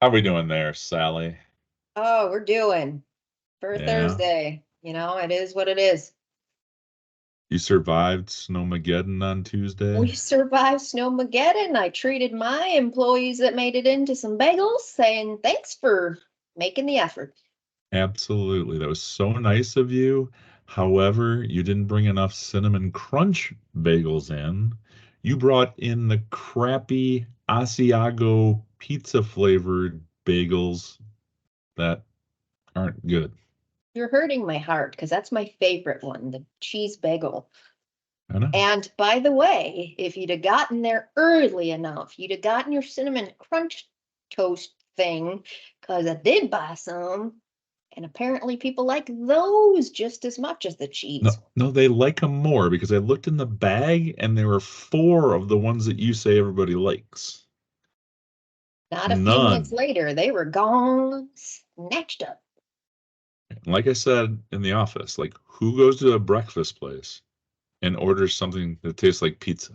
How we doing there, Sally? Oh, we're doing for Yeah. Thursday. It is what it is. You survived Snowmageddon on Tuesday? We survived Snowmageddon. I treated my employees that made it into some bagels, saying thanks for making the effort. Absolutely. That was so nice of you. However, you didn't bring enough cinnamon crunch bagels in. You brought in the crappy Asiago pizza flavored bagels that aren't good. You're hurting my heart because that's my favorite one, the cheese bagel. I know. And by the way, if you'd have gotten there early enough, you'd have gotten your cinnamon crunch toast thing because I did buy some. And apparently people like those just as much as the cheese. No, no, they like them more because I looked in the bag and there were four of the ones that you say everybody likes. Not a few minutes None. later, they were gone, snatched up. Like I said in the office, like who goes to a breakfast place and orders something that tastes like pizza?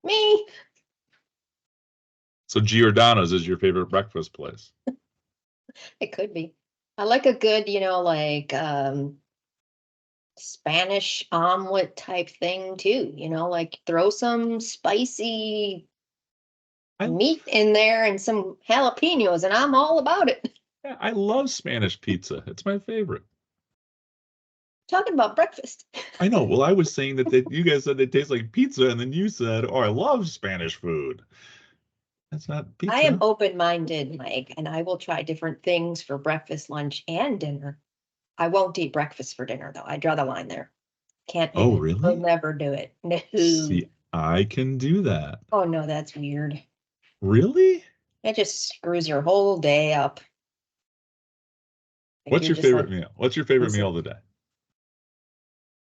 Me, So Giordano's is your favorite breakfast place. it could be. I like a good, Spanish omelet type thing too. Like throw some spicy I meat in there and some jalapenos, and I'm all about it. I love Spanish pizza. It's my favorite. Talking about breakfast. I know. Well, I was saying that you guys said they taste like pizza, and then you said, "Oh, I love Spanish food." That's not I am pizza. open-minded, Mike, and I will try different things for breakfast, lunch, and dinner. I won't eat breakfast for dinner, though. I draw the line there. Can't do Oh, it. Will really? never do it. No. See, I can do that. Oh no, that's weird. Really? It just screws your whole day up. Like What's you're your just favorite like, meal? What's your favorite meal listen, of the day?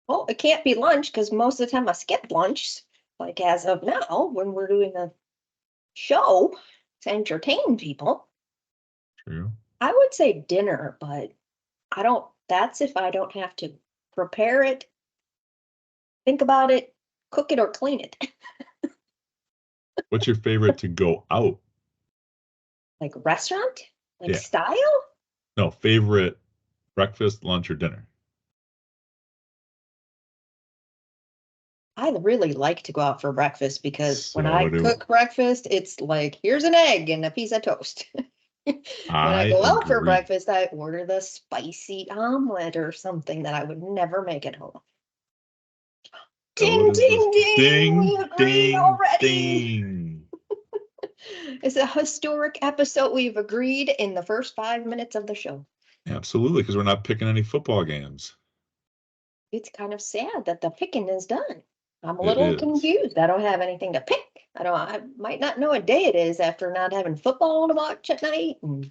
well, it can't be lunch because most of the time I skip lunch. Like as of now, when we're doing a show to entertain people, True. I would say dinner, but that's if I don't have to prepare it, think about it, cook it, or clean it. What's your favorite to go out? Like restaurant, like Yeah. style. No, favorite breakfast, lunch, or dinner? I really like to go out for breakfast because when I So do cook breakfast, it's like, here's an egg and a piece of toast. When I I go out for agree. breakfast, I order the spicy omelet or something that I would never make at home. So what Ding, is this? ding, ding. We Ding, agreed ding, already. ding. It's a historic episode. We've agreed in the first 5 minutes of the show. Absolutely, because we're not picking any football games. It's kind of sad that the picking is done. I'm a It little is. confused. I don't have anything to pick. I might not know what day it is after not having football to watch at night. And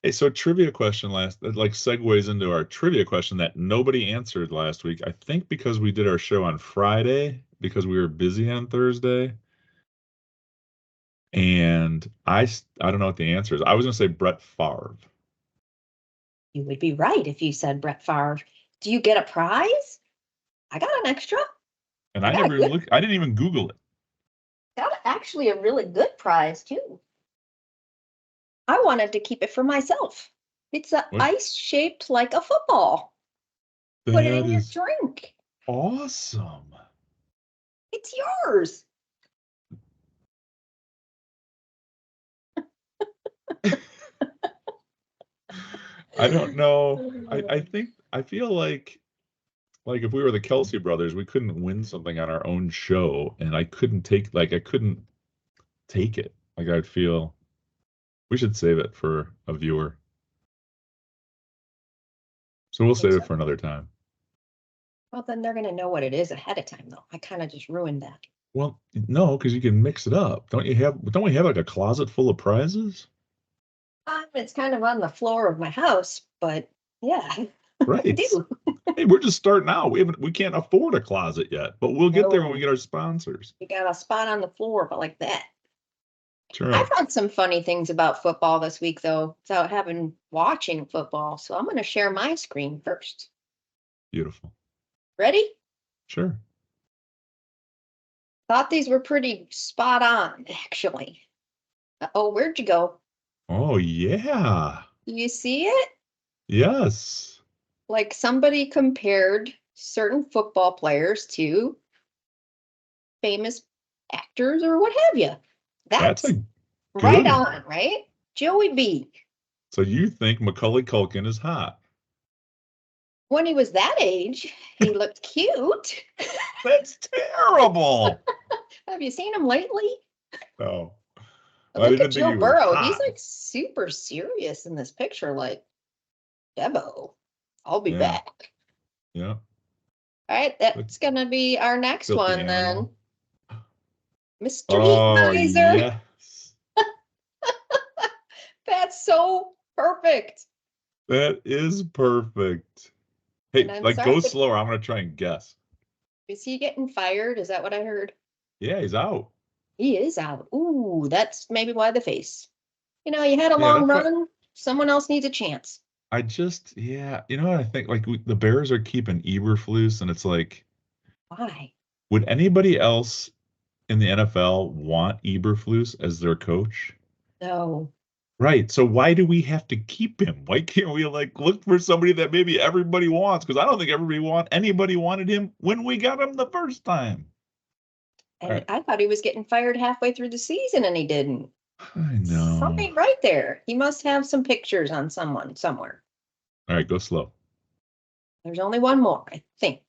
Hey, so trivia question that like segues into our trivia question that nobody answered last week. I think because we did our show on Friday because we were busy on Thursday. And I don't know what the answer is. I was gonna say Brett Favre. you would be right if you said Brett Favre. Do you get a prize? I got an extra. And I I got a never even good, looked, I didn't even Google it. got actually a really good prize too. I wanted to keep it for myself. It's a What? ice shaped like a football. Put it That in your is drink. awesome. It's yours. I don't know. I think I feel like if we were the Kelsey brothers, we couldn't win something on our own show, and I couldn't take it. Like I'd feel we should save it for a viewer. So we'll Think save it so? for another time. Well, then they're going to know what it is ahead of time, though. I kind of just ruined that. Well, no, because you can mix it up. Don't we have like a closet full of prizes? It's kind of on the floor of my house, but yeah, I Right. do. Hey, we're just starting out. We can't afford a closet yet, but we'll get there when we No, get our sponsors. you got a spot on the floor, but like that. That's I've right. heard some funny things about football this week, though, without having watching football. So I'm going to share my screen first. Beautiful. Ready? Sure. Thought these were pretty spot on, actually. Oh, where'd you go? Oh, yeah. Do you see it? Yes. Like somebody compared certain football players to famous actors or what have you. That's That's a right good on, one. right? Joey B. So you think Macaulay Culkin is hot? When he was that age, he looked cute. That's terrible. Have you seen him lately? No. I Look at didn't think Joe he was Burrow. He's hot. like super serious in this picture, like, Debo, I'll be Yeah. back. Yeah. All right, The that's gonna be our next filthy one animal. then. Mr. Oh, Eatmiser. yes. That's so perfect. That is perfect. And Hey, I'm like sorry, go but slower. I'm gonna try and guess. is he getting fired? Is that what I heard? Yeah, he's out. He is out. Ooh, that's maybe why the face. You had a Yeah, long that's what run. Someone else needs a chance. I just, yeah, you know what I think? Like the Bears are keeping Eberflus, and it's like, Why? would anybody else in the NFL want Eberflus as their coach? No. Right. So why do we have to keep him? Why can't we like look for somebody that maybe everybody wants? Because I don't think anybody wanted him when we got him the first time. All And right. I thought he was getting fired halfway through the season and he didn't. I know. Something right there. He must have some pictures on someone somewhere. All right, go slow. There's only one more, I think.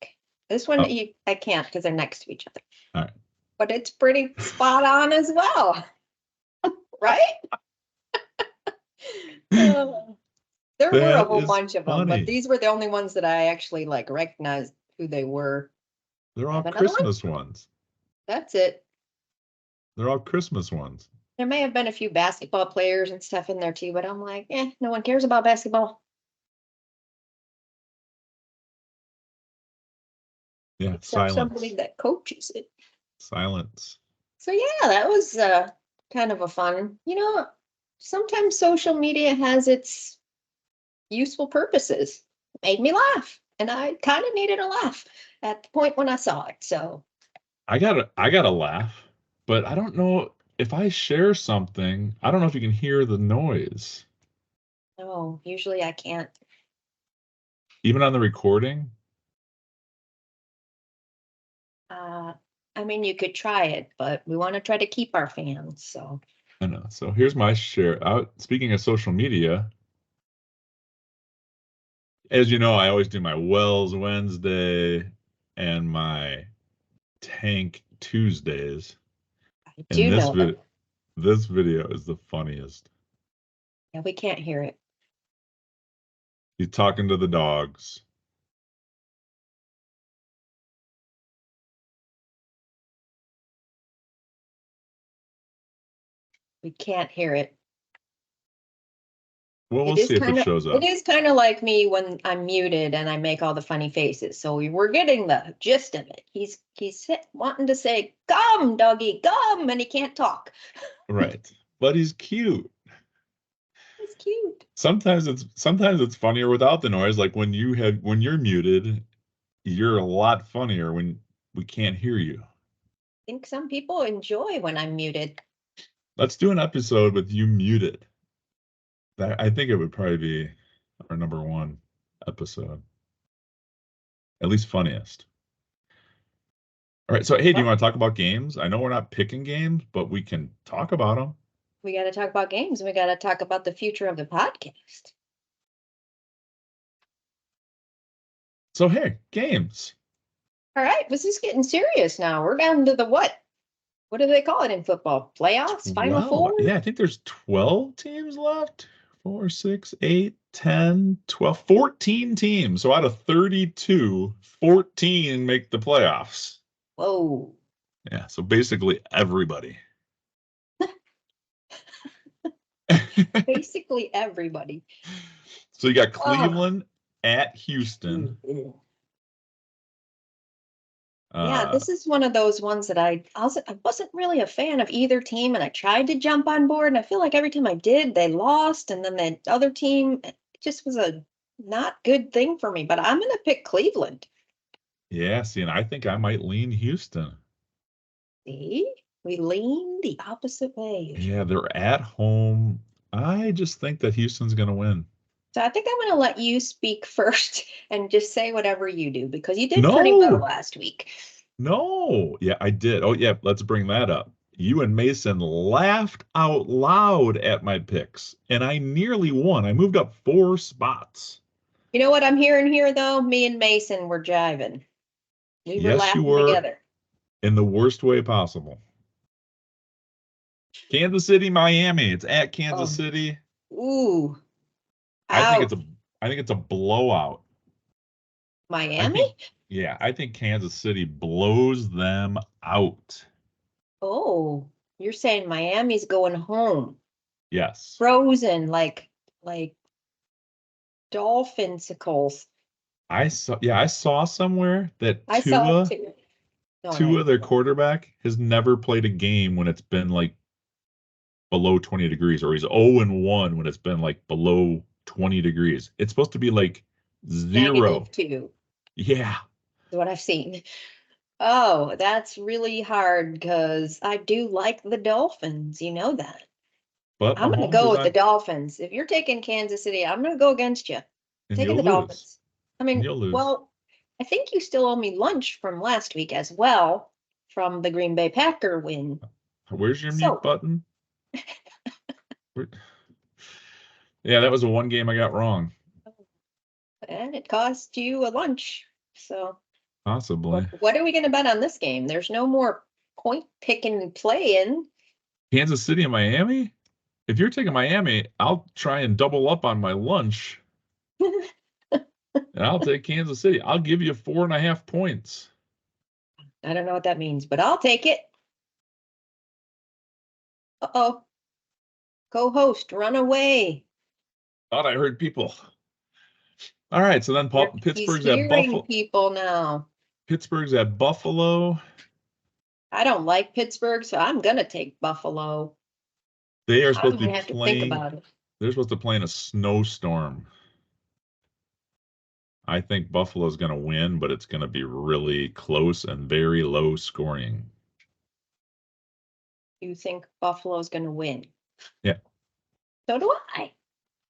This one Oh, I can't because they're next to each other. all right. But it's pretty spot on as well, right? Oh, there were a That whole is bunch of them, but funny. these were the only ones that I actually like recognized who they were. They're I all have another one. Christmas ones. That's it. They're all Christmas ones. There may have been a few basketball players and stuff in there too, but I'm like, no one cares about basketball Yeah, except somebody silence. that coaches it. Silence. So yeah, that was kind of a fun. Sometimes social media has its useful purposes. Made me laugh, and I kind of needed a laugh at the point when I saw it. So, I gotta laugh, but I don't know if I share something, I don't know if you can hear the noise. no, usually I can't. Even on the recording. Uh, I mean, you could try it, but we want to try to keep our fans. So, I know. So here's my share. Speaking of social media, as you know, I always do my Wells Wednesday and my Tank Tuesdays. I And do this know that. vid this video is the funniest. Yeah, we can't hear it. He's talking to the dogs. We can't hear it. Well, we'll It is see if it kind of shows it up. is kind of like me when I'm muted and I make all the funny faces. So we're getting the gist of it. He's wanting to say "Gum, doggy, gum," and he can't talk. Right. But he's cute. It's cute. Sometimes it's funnier without the noise. Like when you're muted, you're a lot funnier when we can't hear you. I think some people enjoy when I'm muted. Let's do an episode with you muted. I think it would probably be our number one episode, at least funniest. All right. So, hey, do you Well, want to talk about games? I know we're not picking games, but we can talk about them. we got to talk about games and we got to talk about the future of the podcast. So, hey, games. All right, this is getting serious now. We're down to the what? What do they call it in football? Playoffs? Final 12. four? Yeah, I think there's 12 teams left. 4, 6, 8, 10, 12, 14 teams. So out of 32, 14 make the playoffs. Whoa. Yeah, so basically everybody. Basically everybody. So you got Oh. Cleveland at Houston. Yeah, Uh, this is one of those ones that I wasn't really a fan of either team, and I tried to jump on board, and I feel like every time I did, they lost, and then the other team, it just was a not good thing for me. But I'm gonna pick Cleveland. yeah, see, and I think I might lean Houston. See, we lean the opposite way usually. Yeah, they're at home. I just think that Houston's going to win. So I think I'm going to let you speak first and just say whatever you do because you did pretty well No, last week. no. Yeah, I did. Oh, yeah, let's bring that up. You and Mason laughed out loud at my picks, and I nearly won. I moved up 4 spots. You know what I'm hearing here, though? Me and Mason were jiving. We were Yes, you laughing were, together. in the worst way possible. Kansas City, Miami. It's at Kansas Oh, City. ooh, I think ouch. it's a I think it's a blowout. I Miami? think yeah, I think Kansas City blows them out. Oh, you're saying Miami's going home. Yes. Frozen like dolphinsicles. I saw somewhere that I saw it Tua too. No, no, Tua their quarterback has never played a game when it's been like below 20 degrees, or he's 0-1 when it's been like below 20 degrees. It's supposed to be like zero. -2 Yeah. is what I've seen. Oh, that's really hard because I do like the Dolphins. You know that. But I'm going to Mahomes go is with the on Dolphins. If you're taking Kansas City, I'm going to go against you. and Taking you'll the lose. Dolphins. I And mean, you'll lose. well, I think you still owe me lunch from last week as well from the Green Bay Packer win. Where's your mute So, button? Where- Yeah, that was the one game I got wrong. and it cost you a lunch. So, Possibly. what are we going to bet on this game? There's no more point picking and playing. Kansas City and Miami? If you're taking Miami, I'll try and double up on my lunch and I'll take Kansas City. I'll give you 4.5 points. I don't know what that means, but I'll take it. Uh-oh. Co-host, run away. Thought I heard people. All right, so then He's Pittsburgh's at hearing Buffalo. people now. Pittsburgh's at Buffalo. I don't like Pittsburgh, so I'm gonna take Buffalo. They are I'm supposed to gonna be have to think playing. about it. They're supposed to play in a snowstorm. I think Buffalo's going to win, but it's going to be really close and very low scoring. You think Buffalo's gonna win? Yeah. So do I.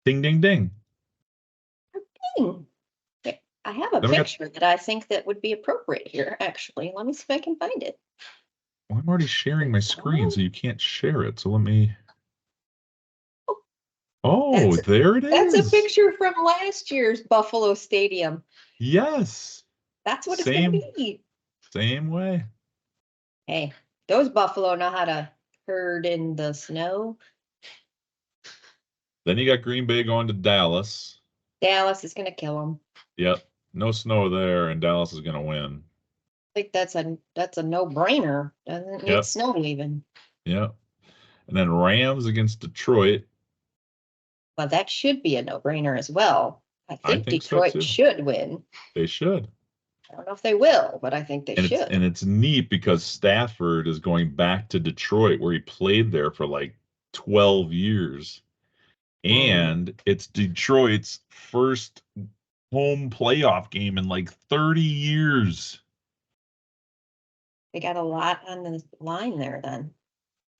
Ding, ding, ding. Hmm. Okay, I have a Then we got. picture that I think that would be appropriate here, actually. Let me see if I can find it. Well, I'm already sharing my screen, Oh, so you can't share it. So let me. that's Oh, there it that's a is. picture from last year's Buffalo Stadium. Yes. That's what it's gonna Same, be. same way. Hey, those Buffalo know how to herd in the snow. Then you got Green Bay going to Dallas. Dallas is gonna kill them. Yep. No snow there, and Dallas is going to win. I think that's a no-brainer. Doesn't need Yep. snow even. Yep. And then Rams against Detroit. Well, that should be a no-brainer as well. I I think think so Detroit too. should win. They should. I don't know if they will, but I think they And it's should. and it's neat because Stafford is going back to Detroit where he played there for like 12 years. Mm. And it's Detroit's first home playoff game in like 30 years. They got a lot on the line there then.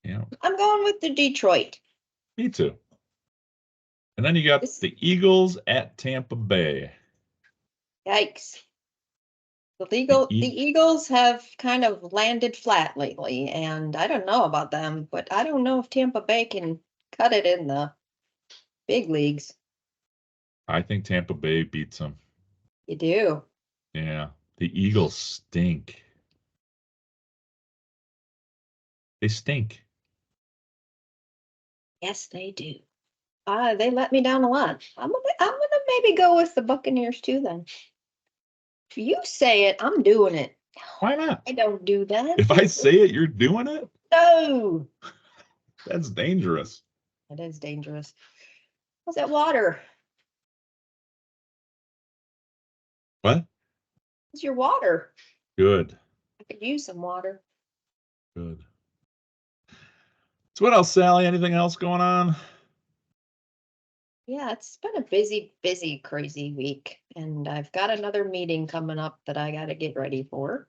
Yeah, I'm going with the Detroit. me too. And then you got This, the Eagles at Tampa Bay. yikes. The The e- Eagles have kind of landed flat lately, and I don't know about them, but I don't know if Tampa Bay can cut it in the big leagues. I think Tampa Bay beats them. You do. Yeah, the Eagles stink. They stink. Yes, they do. They let me down a lot. I'm gonna maybe go with the Buccaneers too then. If you say it, I'm doing it. Why not? I don't do that. If I say it, you're doing it? No, That's dangerous. that is dangerous. What's that water? What? What's your water? Good. I could use some water. Good. So what else, Sally? Anything else going on? Yeah, it's been a busy, busy, crazy week, and I've got another meeting coming up that I got to get ready for.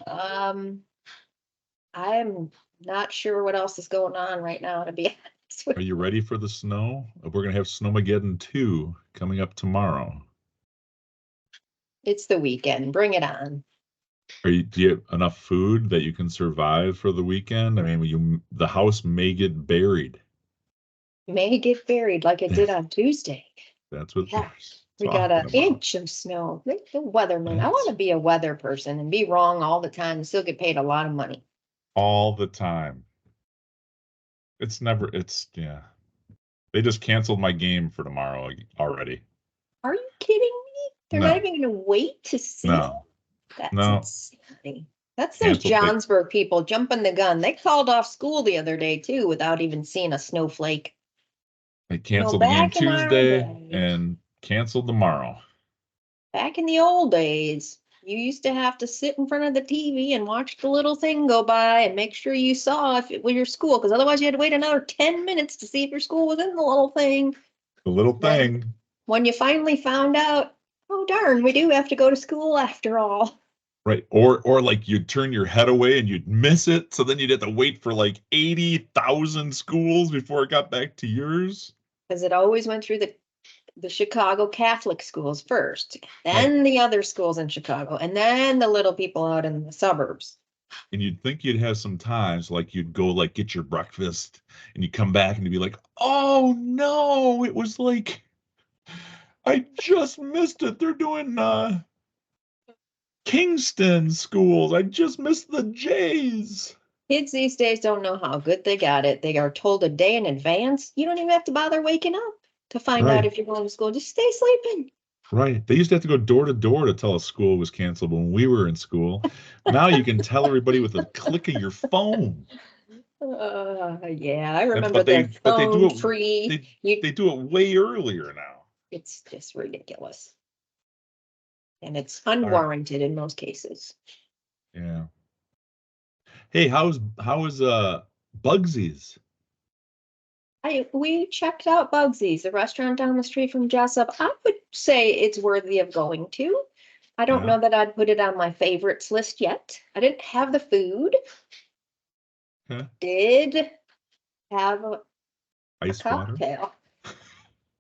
Um, I'm not sure what else is going on right now, to be Are you ready for the snow? We're going to have Snowmageddon 2 coming up tomorrow. It's the weekend. Bring it on. Do you have enough food that you can survive for the weekend? I mean, the house may get buried. May get buried like it did on Tuesday. That's what Yeah. they're We got talking an about. inch of snow. Like the weatherman. I want That's to be a weather person and be wrong all the time and still get paid a lot of money. all the time. Yeah. They just canceled my game for tomorrow already. Are you kidding me? They're not No, even going to wait to see? no, That's no. insanity. That's those Canceled. Johnsburg people jumping the gun. They called off school the other day too without even seeing a snowflake. They canceled the game Back in our Tuesday day, and canceled tomorrow. back in the old days, you used to have to sit in front of the TV and watch the little thing go by and make sure you saw if it was your school, because otherwise you had to wait another 10 minutes to see if your school was in the little thing. The little Then thing. when you finally found out, oh darn, we do have to go to school after all. Right. Or like you'd turn your head away and you'd miss it. So then you'd have to wait for like 80,000 schools before it got back to yours. Because it always went through the Chicago Catholic schools first, Right. then the other schools in Chicago, and then the little people out in the suburbs. And you'd think you'd have some time. So like you'd go like get your breakfast and you come back and you'd be like, oh no, it was like I just missed it. They're doing Kingston schools. I just missed the Jays. Kids these days don't know how good they got it. They are told a day in advance. You don't even have to bother waking up to find out Right. if you're going to school. Just stay sleeping. Right. They used to have to go door to door to tell a school was canceled when we were in school. Now you can tell everybody with a click of your phone. Yeah, I And remember but the they do phone it tree. they do it way earlier now. It's just ridiculous. And it's All right. unwarranted in most cases. Yeah. Hey, how is Bugsy's? We checked out Bugsy's, the restaurant down the street from Jessup. I would say it's worthy of going to. I don't Yeah. know that I'd put it on my favorites list yet. I didn't have the food. Okay. Did have a Ice water. cocktail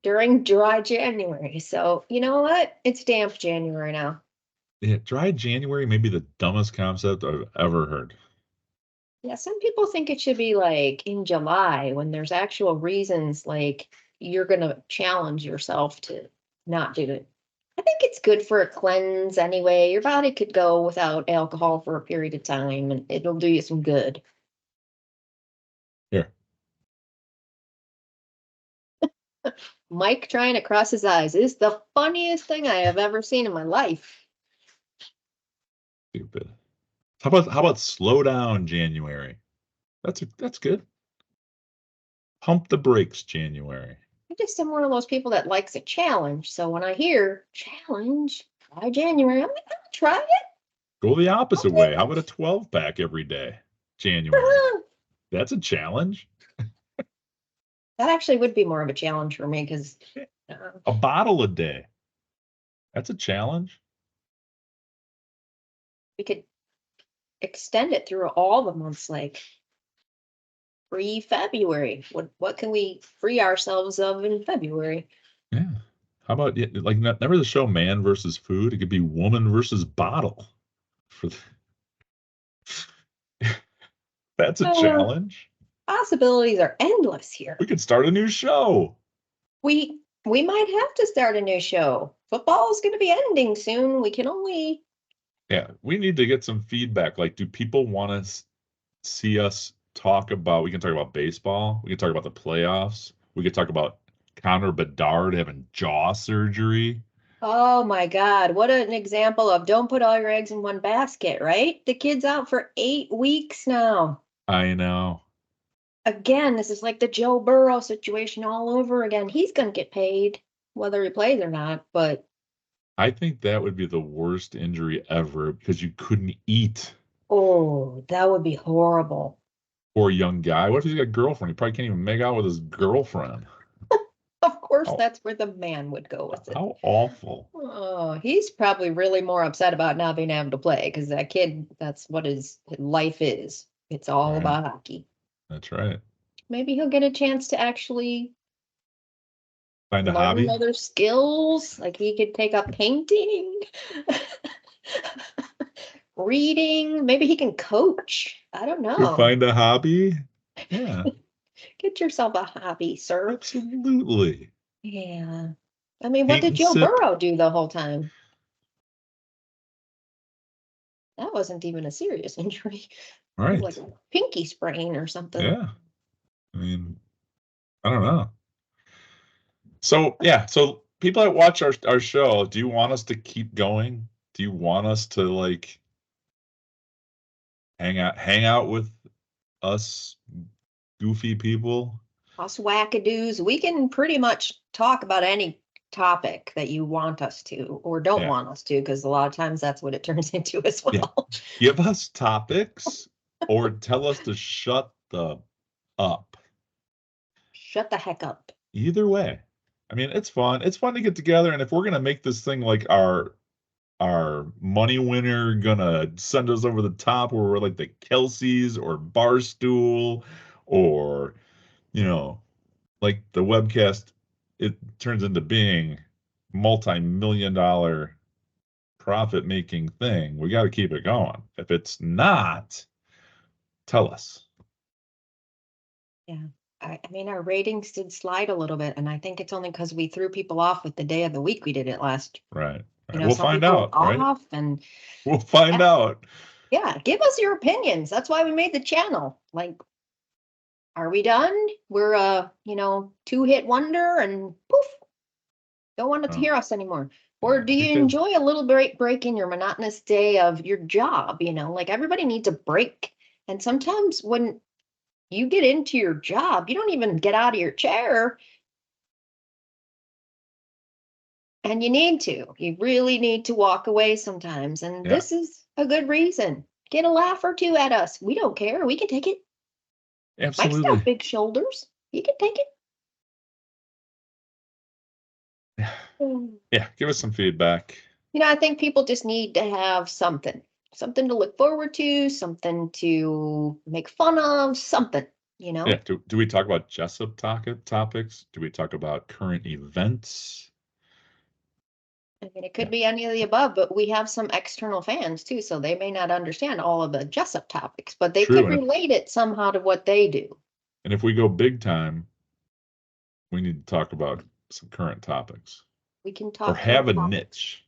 during dry January. So you know what? It's damp January now. Yeah, dry January may be the dumbest concept I've ever heard. Yeah, some people think it should be like in July when there's actual reasons like you're gonna challenge yourself to not do it. I think it's good for a cleanse anyway. Your body could go without alcohol for a period of time and it'll do you some good. Here. Mike trying to cross his eyes is the funniest thing I have ever seen in my life. Stupid. How about slow down January? That's good. Pump the brakes January. I just am one of those people that likes a challenge. So when I hear challenge by January, I'm like, I'll try it. Go the I'll opposite do way. How about a 12 pack every day? January. it. That's a challenge. That actually would be more of a challenge for me because A bottle a day. That's a challenge. we could extend it through all the months, like free February. What can we free ourselves of in February? Yeah. How about like never the show Man versus Food? It could be Woman versus Bottle. For that's a Uh, challenge. Possibilities are endless here. We could start a new show. We might have to start a new show. Football is going to be ending soon. We can only Yeah, we need to get some feedback. Like, do people want to see us talk about? We can talk about baseball. We can talk about the playoffs. We could talk about Connor Bedard having jaw surgery. Oh my God, what an example of don't put all your eggs in one basket, right? The kid's out for 8 weeks now. I know. Again, this is like the Joe Burrow situation all over again. He's going to get paid whether he plays or not, but I think that would be the worst injury ever because you couldn't eat. oh, that would be horrible. Poor young guy. What if he's got a girlfriend? He probably can't even make out with his girlfriend. Of course, How, that's where the man would go with it. how awful. Oh, he's probably really more upset about not being able to play because that kid, that's what his life is. It's all Right. about hockey. That's right. maybe he'll get a chance to actually Find a learn hobby. other skills. Like he could take up painting, reading. Maybe he can coach. I don't Go know. find a hobby. Yeah, Get yourself a hobby, sir. absolutely. Yeah. I mean, what Paint did and Joe sip. Burrow do the whole time? That wasn't even a serious injury. It was like Right. a pinky sprain or something. Yeah. I mean, I don't know. So yeah, so people that watch our show, do you want us to keep going? Do you want us to like hang out with us goofy people? Us wackadoos, we can pretty much talk about any topic that you want us to or don't Yeah. want us to, because a lot of times that's what it turns into as Yeah. well. Give us topics or tell us to shut the up. Shut the heck up. Either way. I mean, it's fun. It's fun to get together, and if we're gonna make this thing like our money winner gonna send us over the top where we're like the Kelseys or Barstool or like the webcast, it turns into being multi-million dollar profit making thing. We got to keep it going. If it's not, tell us. Yeah. I mean, our ratings did slide a little bit, and I think it's only because we threw people off with the day of the week we did it last. Right. You Right. know, We'll some find people were out, right? off, and We'll find yeah, out. yeah, give us your opinions. That's why we made the channel. Like, are we done? We're two-hit wonder and poof, don't want to Oh, hear us anymore. yeah. Or do I you think that enjoy a little break in your monotonous day of your job? Like everybody needs a break. And sometimes when you get into your job, you don't even get out of your chair, and you need to. You really need to walk away sometimes. And yeah, this is a good reason. Get a laugh or two at us. We don't care. We can take it. Mike's got absolutely. big shoulders. He can take it. Mm. Yeah, give us some feedback. I think people just need to have something to look forward to, something to make fun of, something, you Yeah, know? do we talk about Jessup topics? Do we talk about current events? I mean, it Yeah, could be any of the above, but we have some external fans too, so they may not understand all of the Jessup topics, but they true. could relate it somehow to what they do. And if we go big time, we need to talk about some current topics We can or talk have current a topics. niche.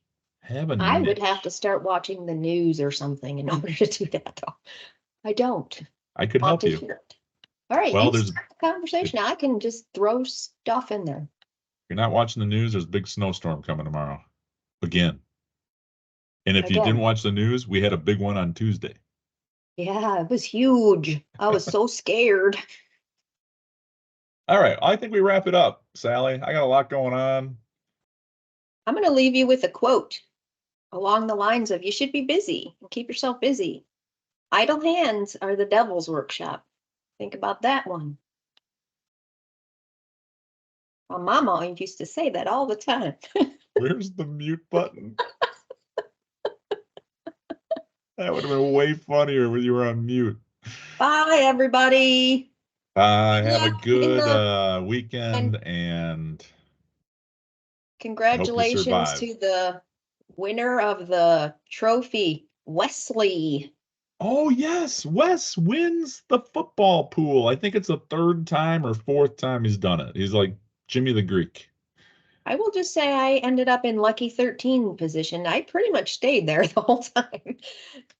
Have a I would have to niche. start watching the news or something in order to do that, though. I don't I could want help to you. hear it. All right, Well, you there's start the if conversation. I can just throw stuff in there. you're not watching the news, there's a big snowstorm coming tomorrow. Again. And if you didn't Again, watch the news, we had a big one on Tuesday. yeah, it was huge. I was so scared. All right, I think we wrap it up, Sally. I got a lot going on. I'm going to leave you with a quote along the lines of you should be busy and keep yourself busy. Idle hands are the devil's workshop. Think about that one. My mama used to say that all the time. Where's the mute button? That would have been way funnier when you were on mute. Bye, everybody. Good Have a luck in good the weekend, and and I hope you congratulations survive. to the winner of the trophy, Wesley. Oh, yes, Wes wins the football pool. I think it's the third time or fourth time he's done it. He's like Jimmy the Greek. I will just say I ended up in lucky 13 position. I pretty much stayed there the whole time.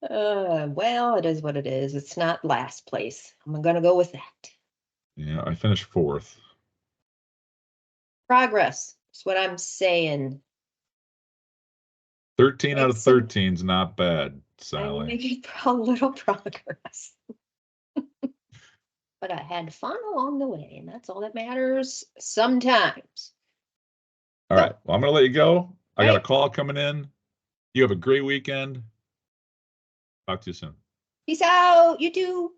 Well, it is what it is. It's not last place. I'm gonna go with that. Yeah, I finished fourth. Progress. That's what I'm saying. 13 out Make of some 13 is not bad, I Sally. made a little progress. But I had fun along the way, and that's all that matters sometimes. All right. So, Well, I'm going to let you go. I got a right, call coming in. You have a great weekend. Talk to you soon. peace out, you too.